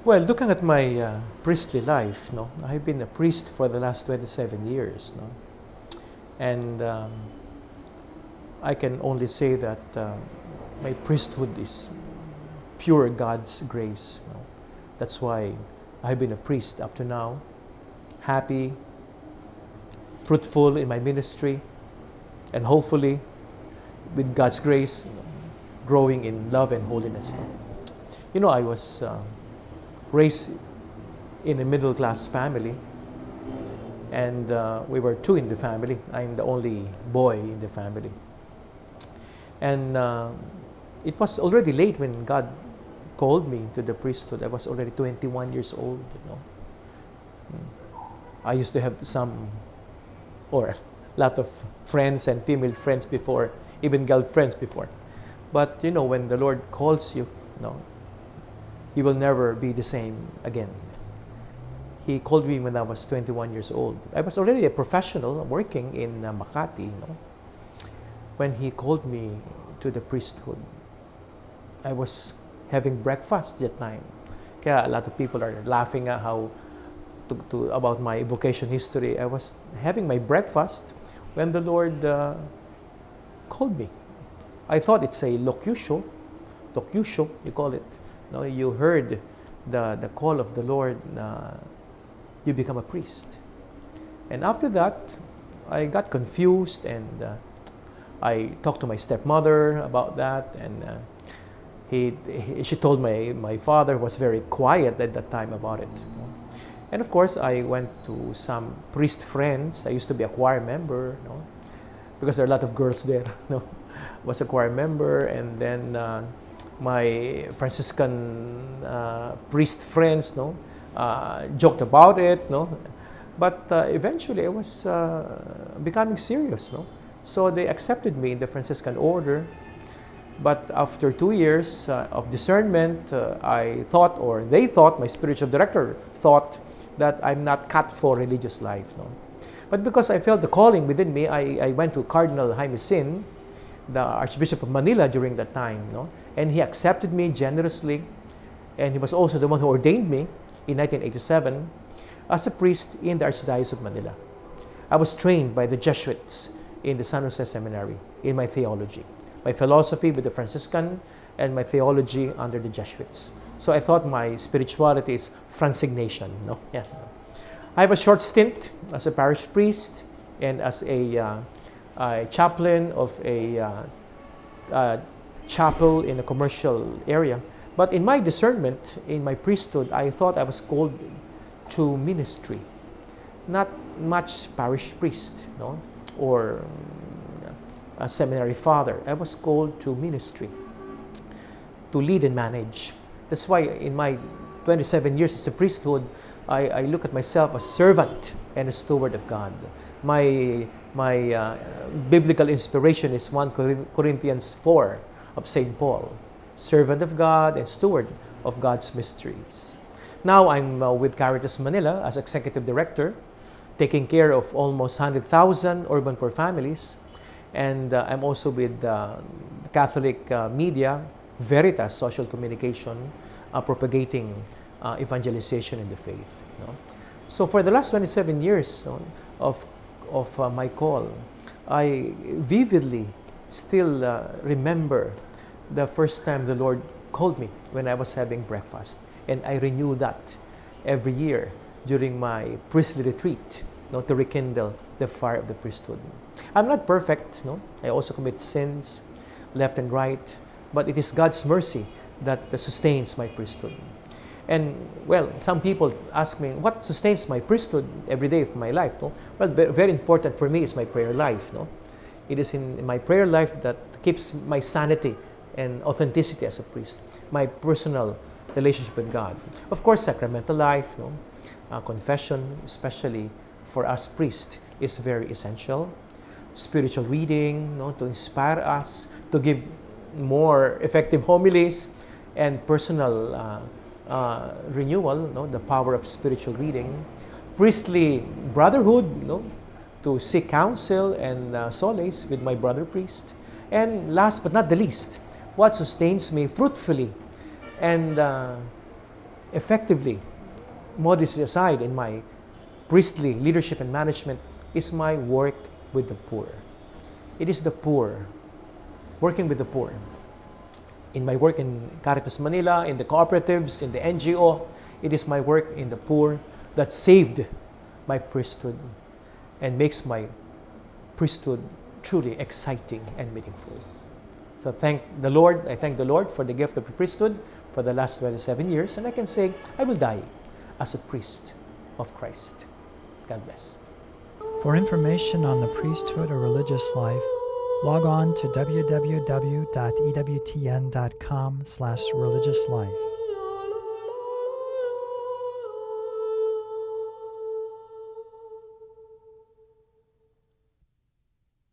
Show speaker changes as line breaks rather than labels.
Well, looking at my priestly life, no, I've been a priest for the last 27 years, no, and I can only say that my priesthood is pure God's grace. No? That's why I've been a priest up to now, happy, fruitful in my ministry, and hopefully, with God's grace, growing in love and holiness. No? You know, I was raised in a middle-class family, and we were two in the family. I'm the only boy in the family. And it was already late when God called me to the priesthood. I was already 21 years old, you know. I used to have a lot of friends and female friends before, even girlfriends before. But, you know, when the Lord calls you, you will never be the same again. He called me when I was 21 years old. I was already a professional working in Makati, When He called me to the priesthood, I was having breakfast that time. Kaya a lot of people are laughing at about my vocation history. I was having my breakfast when the Lord called me. I thought it's a locution, you call it. You heard the call of the Lord, you become a priest. And after that, I got confused, and I talked to my stepmother about that, and she told my father was very quiet at that time about it. And of course, I went to some priest friends. I used to be a choir member, because there are a lot of girls there. Was a choir member, and then my Franciscan priest friends, joked about it, But eventually, I was becoming serious, So they accepted me in the Franciscan order. But after 2 years of discernment, they thought, my spiritual director thought that I'm not cut for religious life, But because I felt the calling within me, I went to Cardinal Jaime Sin, the Archbishop of Manila during that time, And he accepted me generously, and he was also the one who ordained me in 1987 as a priest in the Archdiocese of Manila. I was trained by the Jesuits in the San Jose Seminary in my theology, my philosophy with the Franciscan, and my theology under the Jesuits. So I thought my spirituality is Francignation. I have a short stint as a parish priest and as a chaplain of a chapel in a commercial area. But in my discernment, in my priesthood, I thought I was called to ministry, not much parish priest, or a seminary father. I was called to ministry, to lead and manage. That's why in my 27 years as a priesthood, I look at myself as a servant and a steward of God. My biblical inspiration is 1 Corinthians 4 of St. Paul, servant of God and steward of God's mysteries. Now I'm with Caritas Manila as executive director, taking care of almost 100,000 urban poor families. And I'm also with Catholic media, Veritas Social Communication, propagating evangelization in the faith. So for the last 27 years of my call, I vividly still remember the first time the Lord called me when I was having breakfast. And I renew that every year during my priestly retreat, to rekindle the fire of the priesthood. I'm not perfect, I also commit sins left and right, but it is God's mercy that sustains my priesthood. And well, some people ask me, what sustains my priesthood every day of my life? Well, very important for me is my prayer life. It is in my prayer life that keeps my sanity and authenticity as a priest, my personal relationship with God. Of course, sacramental life, confession, especially for us priests, is very essential. Spiritual reading, to inspire us to give more effective homilies, and personal renewal, the power of spiritual reading. Priestly brotherhood, to seek counsel and solace with my brother priest. And last but not the least, what sustains me fruitfully and effectively, modesty aside, in my priestly leadership and management is my work with the poor. It is the poor, working with the poor. In my work in Caritas Manila, in the cooperatives, in the NGO, it is my work in the poor that saved my priesthood and makes my priesthood truly exciting and meaningful. So I thank the Lord for the gift of the priesthood for the last 27 years, and I can say I will die as a priest of Christ. God bless.
For information on the priesthood or religious life, log on to www.ewtn.com/religiouslife.